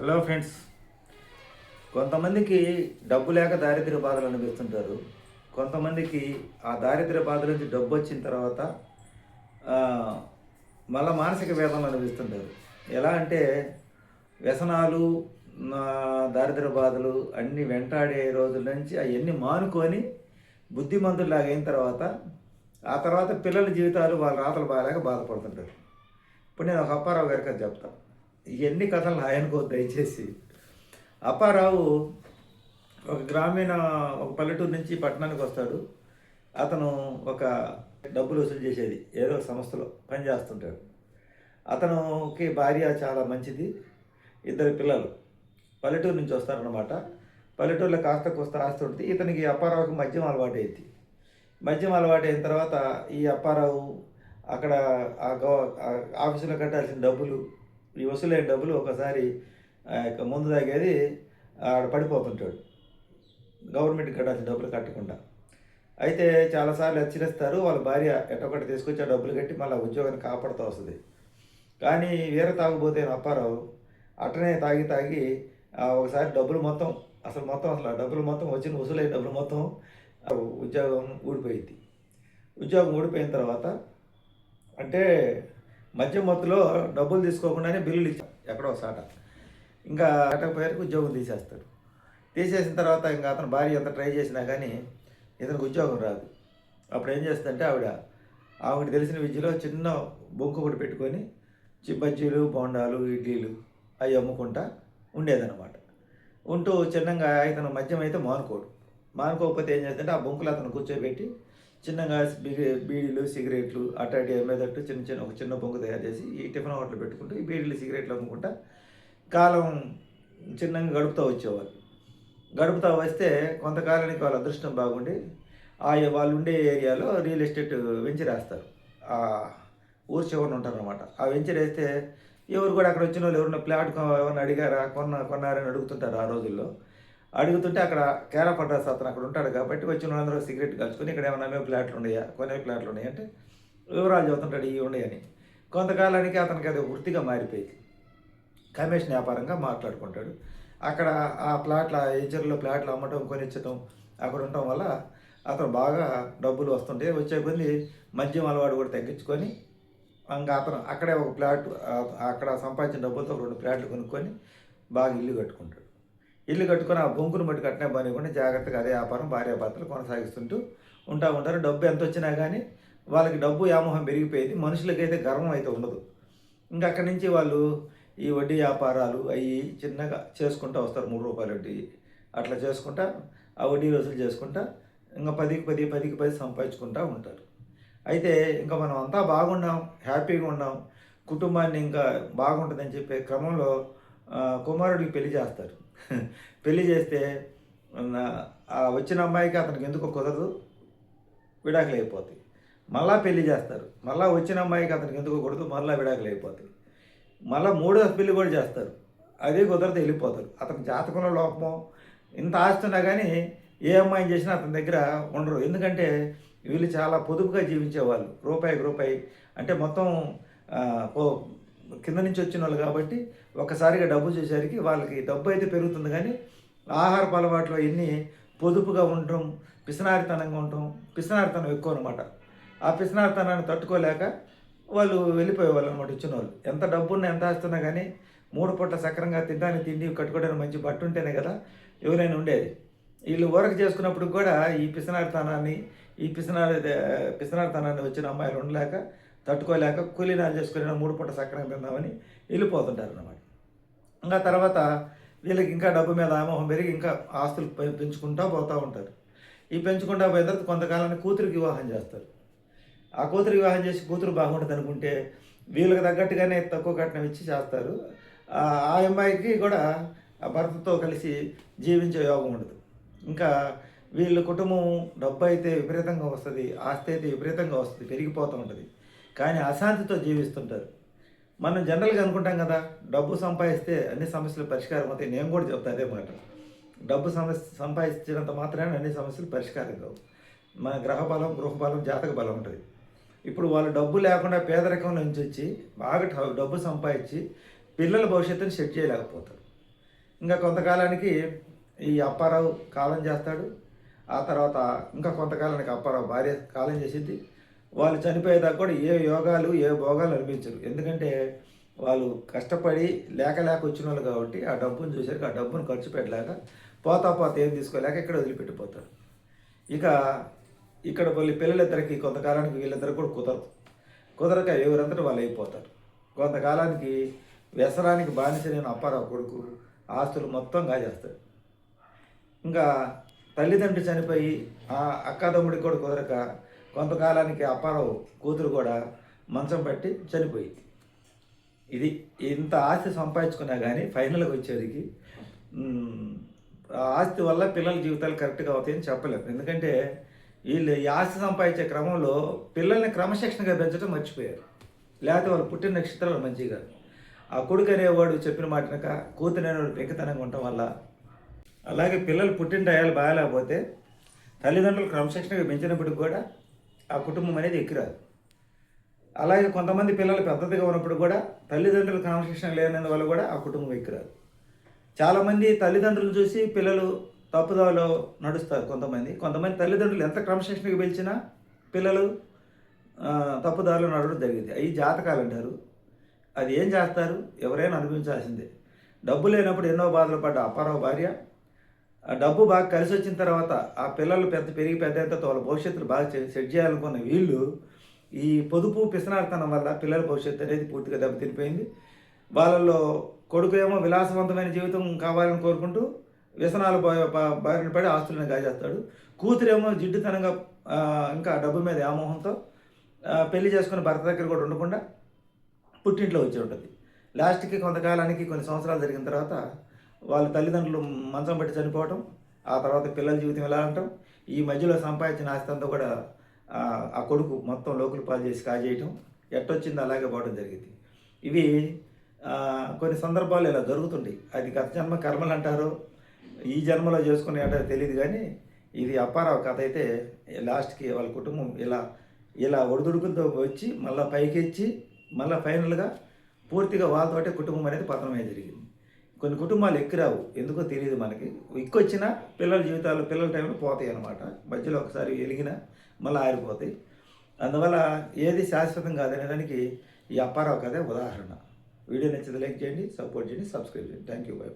Hello friends. కొంతమందికి డబ్బు లేక దారిద్ర్య బాధలు అనిపిస్తుంటారు. కొంతమందికి ఆ దారిద్ర్య బాధ నుంచి డబ్బు వచ్చిన తర్వాత మళ్ళా మానసిక వేదనలు అనిపిస్తుంటారు. ఎలా అంటే వ్యసనాలు, దారిద్ర్య బాధలు అన్నీ వెంటాడే రోజుల నుంచి అవన్నీ మానుకొని బుద్ధిమంతుల్లాగా అయిన తర్వాత ఆ తర్వాత పిల్లల జీవితాలు వాళ్ళ రాతలు బాగాలేక బాధపడుతుంటారు. ఇప్పుడు నేను ఒక అప్పారావు గారికి అది చెప్తాను. ఇవన్నీ కథలు ఆయనకో దయచేసి. అప్పారావు ఒక గ్రామీణ ఒక పల్లెటూరు నుంచి పట్టణానికి వస్తాడు. అతను ఒక డబ్బులు వసూలు చేసేది ఏదో సంస్థలో పనిచేస్తుంటాడు. అతనుకి భార్య చాలా మంచిది, ఇద్దరు పిల్లలు. పల్లెటూరు నుంచి వస్తారనమాట. పల్లెటూరులో కాస్త కోస్త ఆస్తి ఉంటుంది. ఇతనికి అప్పారావుకి మద్యం అలవాటు అయింది. మద్యం అలవాటు అయిన తర్వాత ఈ అప్పారావు అక్కడ ఆఫీసులో కట్టాల్సిన డబ్బులు, ఈ వసూలైన డబ్బులు ఒకసారి ముందు తాగేది ఆడ పడిపోతుంటాడు, గవర్నమెంట్కి కట్టాల్సిన డబ్బులు కట్టకుండా. అయితే చాలాసార్లు హెచ్చరిస్తారు. వాళ్ళ భార్య ఎట్టొకటి తీసుకొచ్చి ఆ డబ్బులు కట్టి మళ్ళీ ఉద్యోగాన్ని కాపాడుతూ వస్తుంది. కానీ వేరే తాగుపోతే అప్పారావు అట్టనే తాగి తాగి ఒకసారి డబ్బులు మొత్తం అసలు డబ్బులు మొత్తం వచ్చిన వసూలైన డబ్బులు మొత్తం ఉద్యోగం ఊడిపోయింది. ఉద్యోగం ఊడిపోయిన తర్వాత అంటే మధ్య మొత్తంలో డబ్బులు తీసుకోకుండానే బిల్లులు ఇచ్చారు ఎక్కడో సాట. ఇంకా కట్టకపోయారికి ఉద్యోగం తీసేస్తాడు. తీసేసిన తర్వాత ఇంకా అతను భార్య ఎంత ట్రై చేసినా కానీ ఇతనికి ఉద్యోగం రాదు. అప్పుడు ఏం చేస్తుందంటే ఆవిడ తెలిసిన విద్యలో చిన్న బొంకు ఒకటి పెట్టుకొని బజ్జీలు, బోండాలు, ఇడ్లీలు అవి అమ్ముకుంటా ఉండేదన్నమాట. ఉంటూ చిన్నగా ఇతను మద్యం అయితే మానుకోకపోతే ఏం చేస్తుంటే ఆ బొంకులు అతను కూర్చోబెట్టి చిన్నగా బీడీలు, సిగరెట్లు అట్లాంటి అమ్మేటట్టు ఒక చిన్న బొంగు తయారు చేసి ఈ టిఫిన్ హోటల్ పెట్టుకుంటూ ఈ బీడీలు, సిగరెట్లు అమ్ముకుంటా కాలం చిన్నగా గడుపుతూ వస్తే కొంతకాలానికి వాళ్ళ అదృష్టం బాగుండి వాళ్ళు ఉండే ఏరియాలో రియల్ ఎస్టేట్ వెంచర్ వేస్తారు. ఆ ఊరు చివరన ఉంటారనమాట. ఆ వెంచర్ వేస్తే ఎవరు కూడా అక్కడ వచ్చిన వాళ్ళు ఎవరన్నా ప్లాట్ ఎవరన్నా అడిగారా, కొన్నారని అడుగుతుంటారు. ఆ రోజుల్లో అడుగుతుంటే అక్కడ కేరా పడ్డాస్ అతను అక్కడ ఉంటాడు కాబట్టి వచ్చిన వాళ్ళందరూ సిగరెట్ కలుసుకొని ఇక్కడ ఏమన్నా అమ్మే ప్లాట్లు ఉన్నాయా, కొనే ప్లాట్లు ఉన్నాయా అంటే వివరాలు చెబుతుంటాడు, ఇవి ఉన్నాయని. కొంతకాలానికి అతనికి అది వృత్తిగా మారిపోయింది. కమిషన్ వ్యాపారంగా మాట్లాడుకుంటాడు. అక్కడ ఆ వెంచర్లో ప్లాట్లు అమ్మటం, కొనిచ్చటం అక్కడ ఉండటం వల్ల అతను బాగా డబ్బులు వస్తుంటే వచ్చే కొద్ది మద్యం అలవాటు కూడా తగ్గించుకొని ఇంకా అతను అక్కడే ఒక ప్లాట్, అక్కడ సంపాదించిన డబ్బులతో 2 ప్లాట్లు కొనుక్కొని బాగా ఇల్లు కట్టుకుంటాడు. ఇల్లు కట్టుకొని ఆ బొంకును బట్టి కట్టినా పనికుండా జాగ్రత్తగా అదే వ్యాపారం భార్యాభర్తలు కొనసాగిస్తుంటూ ఉంటారు. డబ్బు ఎంత వచ్చినా కానీ వాళ్ళకి డబ్బు వ్యామోహం పెరిగిపోయేది. మనుషులకైతే గర్వం అయితే ఉండదు. ఇంకా అక్కడి నుంచి వాళ్ళు ఈ వడ్డీ వ్యాపారాలు అవి చిన్నగా చేసుకుంటూ వస్తారు. 3 రూపాయలు వడ్డీ అట్లా చేసుకుంటా ఆ వడ్డీ వసూలు చేసుకుంటా ఇంకా 10కి 10 సంపాదించుకుంటూ ఉంటారు. అయితే ఇంకా మనం అంతా బాగున్నాం, హ్యాపీగా ఉన్నాం, కుటుంబాన్ని ఇంకా బాగుంటుందని చెప్పే క్రమంలో కుమారుడికి పెళ్లి చేస్తారు. పెళ్లి చేస్తే వచ్చిన అమ్మాయికి అతనికి ఎందుకో కుదరదు, విడాకులు అయిపోతాయి. మళ్ళా పెళ్లి చేస్తారు. మళ్ళీ వచ్చిన అమ్మాయికి అతనికి ఎందుకో కుదరదు, మళ్ళీ విడాకులు అయిపోతాయి. మళ్ళీ 3వ పెళ్లి కూడా చేస్తారు. అదే కుదరదు, వెళ్ళిపోతారు. అతని జాతకంలో లోపమో ఇంత ఆస్తున్నా కానీ ఏ అమ్మాయిని చేసినా అతని దగ్గర ఉండరు. ఎందుకంటే వీళ్ళు చాలా పొదుపుగా జీవించేవాళ్ళు. రూపాయికి రూపాయి అంటే మొత్తం కింద నుంచి వచ్చిన వాళ్ళు కాబట్టి ఒక్కసారిగా డబ్బు చేసేసరికి వాళ్ళకి డబ్బు అయితే పెరుగుతుంది కానీ ఆహారపు అలవాట్లు ఎన్ని పొదుపుగా ఉండటం, పిసినారితనంగా ఉండటం, పిసినారితనం ఎక్కువ అనమాట. ఆ పిసినారితనాన్ని తట్టుకోలేక వాళ్ళు వెళ్ళిపోయేవాళ్ళు అనమాట. వచ్చిన వాళ్ళు ఎంత డబ్బున్నా ఎంత ఆస్తున్నా కానీ 3 పూట్ల సక్రంగా తినడానికి తిండి, కట్టుకోవడానికి మంచి బట్ట ఉంటేనే కదా ఎవరైనా ఉండేది. వీళ్ళు ఊరక చేసుకున్నప్పుడు కూడా ఈ పిసినారితనాన్ని వచ్చిన అమ్మాయిలు ఉండలేక తట్టుకోలేక కూలీనాలు చేసుకుని 3 పూట సక్రంగా తిందామని వెళ్ళిపోతుంటారు అన్నమాట. ఇంకా తర్వాత వీళ్ళకి ఇంకా డబ్బు మీద ఆమోహం పెరిగి ఇంకా ఆస్తులు పెంచుకుంటూ పోతూ ఉంటారు. ఈ పెంచుకుంటూ పోయిన తర్వాత కొంతకాలానికి కూతురికి వివాహం చేస్తారు. ఆ కూతురు వివాహం చేసి కూతురు బాగుంటుంది అనుకుంటే వీళ్ళకి తగ్గట్టుగానే తక్కువ కట్నం ఇచ్చి చేస్తారు. ఆ అమ్మాయికి కూడా ఆ భర్తతో కలిసి జీవించే యోగం ఉండదు. ఇంకా వీళ్ళ కుటుంబం డబ్బు అయితే విపరీతంగా వస్తుంది, ఆస్తి అయితే విపరీతంగా వస్తుంది, పెరిగిపోతూ ఉంటుంది. కానీ అశాంతితో జీవిస్తుంటారు. మనం జనరల్గా అనుకుంటాం కదా, డబ్బు సంపాదిస్తే అన్ని సమస్యలు పరిష్కారం అవుతాయి. నేను కూడా చెప్తాను అదే మాట. డబ్బు సంపాదించినంత మాత్రాన అన్ని సమస్యలు పరిష్కారం కావు. మన గృహబలం, జాతక బలం ఉంటుంది. ఇప్పుడు వాళ్ళు డబ్బు లేకుండా పేదరికం నుంచి వచ్చి బాగా డబ్బు సంపాదించి పిల్లల భవిష్యత్తుని సెట్ చేయలేకపోతారు. ఇంకా కొంతకాలానికి ఈ అప్పారావు కాలం చేస్తాడు. ఆ తర్వాత ఇంకా కొంతకాలానికి అప్పారావు భార్య కాలం చేసింది. వాళ్ళు చనిపోయేదాకా కూడా ఏ యోగాలు ఏ భోగాలు అనిపించరు. ఎందుకంటే వాళ్ళు కష్టపడి లేక లేక వచ్చిన వాళ్ళు కాబట్టి ఆ డబ్బును చూసారు, ఆ డబ్బును ఖర్చు పెట్టలేక పోతా ఏం తీసుకోలేక ఇక్కడ వదిలిపెట్టిపోతారు. ఇక ఇక్కడ పిల్లలిద్దరికి కొంతకాలానికి వీళ్ళిద్దరు కూడా కుదరక ఎవరంతటా వాళ్ళు అయిపోతారు. కొంతకాలానికి వ్యసనానికి బానిసైన అప్పారావు కొడుకు ఆస్తులు మొత్తం కాజేస్తాడు. ఇంకా తల్లిదండ్రులు చనిపోయి ఆ అక్కాతమ్ముడికి కూడా కుదరక కొంతకాలానికి అప్పారావు కూతురు కూడా మంచం పట్టి చనిపోయింది. ఇది ఇంత ఆస్తి సంపాదించుకున్నా కానీ ఫైనల్గా వచ్చేదికి ఆస్తి వల్ల పిల్లల జీవితాలు కరెక్ట్గా అవుతాయని చెప్పలేము. ఎందుకంటే వీళ్ళు ఈ ఆస్తి సంపాదించే క్రమంలో పిల్లల్ని క్రమశిక్షణగా పెంచడం మర్చిపోయారు. లేకపోతే వాళ్ళు పుట్టిన నక్షత్రాలు మంచిగా ఆ కొడుకు అనేవాడు చెప్పిన మాటనక కూతురు అనేవాడు పెంకితనంగా ఉండటం వల్ల, అలాగే పిల్లలు పుట్టిన టయాలు బాగాలేకపోతే తల్లిదండ్రులు క్రమశిక్షణగా పెంచినప్పటికి కూడా ఆ కుటుంబం అనేది ఎక్కిరాదు. అలాగే కొంతమంది పిల్లలు పెద్దదిగా ఉన్నప్పుడు కూడా తల్లిదండ్రులు క్రమశిక్షణ లేనందువల్ల కూడా ఆ కుటుంబం ఎక్కిరాదు. చాలామంది తల్లిదండ్రులు చూసి పిల్లలు తప్పుదాలో నడుస్తారు. కొంతమంది తల్లిదండ్రులు ఎంత క్రమశిక్షణగా పెంచినా పిల్లలు తప్పుదారిలో నడవడం జరిగింది. అవి జాతకాలు అంటారు. అది ఏం చేస్తారు, ఎవరైనా అనుభవించాల్సిందే. డబ్బు లేనప్పుడు ఎన్నో బాధలు పడ్డ అప్పారావు భార్య ఆ డబ్బు బాగా కలిసి వచ్చిన తర్వాత ఆ పిల్లలు పెరిగి పెద్ద వాళ్ళ భవిష్యత్తులు బాగా సెట్ చేయాలనుకున్న వీళ్ళు ఈ పొదుపు పిసనార్తనం వల్ల పిల్లల భవిష్యత్తు అనేది పూర్తిగా దెబ్బతినిపోయింది. వాళ్ళల్లో కొడుకు ఏమో విలాసవంతమైన జీవితం కావాలని కోరుకుంటూ వ్యసనాలు బారిన పడి ఆస్తులను గాజేస్తాడు. కూతురేమో జిడ్డుతనంగా ఇంకా డబ్బు మీద వ్యామోహంతో పెళ్లి చేసుకుని భర్త దగ్గర కూడా ఉండకుండా పుట్టింట్లో వచ్చి ఉంటుంది. లాస్ట్కి కొంతకాలానికి కొన్ని సంవత్సరాలు జరిగిన తర్వాత వాళ్ళ తల్లిదండ్రులు మంచం పట్టి చనిపోవటం, ఆ తర్వాత పిల్లల జీవితం ఎలా అంటాం, ఈ మధ్యలో సంపాదించిన ఆస్తి అంతా కూడా ఆ కొడుకు మొత్తం లోకులు పాలు చేసి కాజేయటం, ఎట్టొచ్చిందో అలాగే పోవడం జరిగింది. ఇవి కొన్ని సందర్భాలు ఇలా జరుగుతుంటాయి. అది గత జన్మ కర్మలు అంటారు, ఈ జన్మలో చేసుకునే అంటే తెలియదు. కానీ ఇది అప్పారావు కథ అయితే లాస్ట్కి వాళ్ళ కుటుంబం ఇలా ఒడిదుడుకులతో వచ్చి మళ్ళీ పైకెచ్చి మళ్ళీ ఫైనల్గా పూర్తిగా వాళ్ళతోటే కుటుంబం అనేది పతనమే జరిగింది. కొన్ని కుటుంబాలు ఎక్కిరావు, ఎందుకో తెలియదు మనకి. ఎక్కొచ్చినా పిల్లల టైంలో పోతాయి అన్నమాట. మధ్యలో ఒకసారి వెలిగినా మళ్ళీ ఆరిపోతాయి. అందువల్ల ఏది శాశ్వతం కాదనే దానికి ఈ అప్పారావు కథే ఉదాహరణ. వీడియో నచ్చితే లైక్ చేయండి, సపోర్ట్ చేయండి, సబ్స్క్రైబ్ చేయండి. Thank you. బై.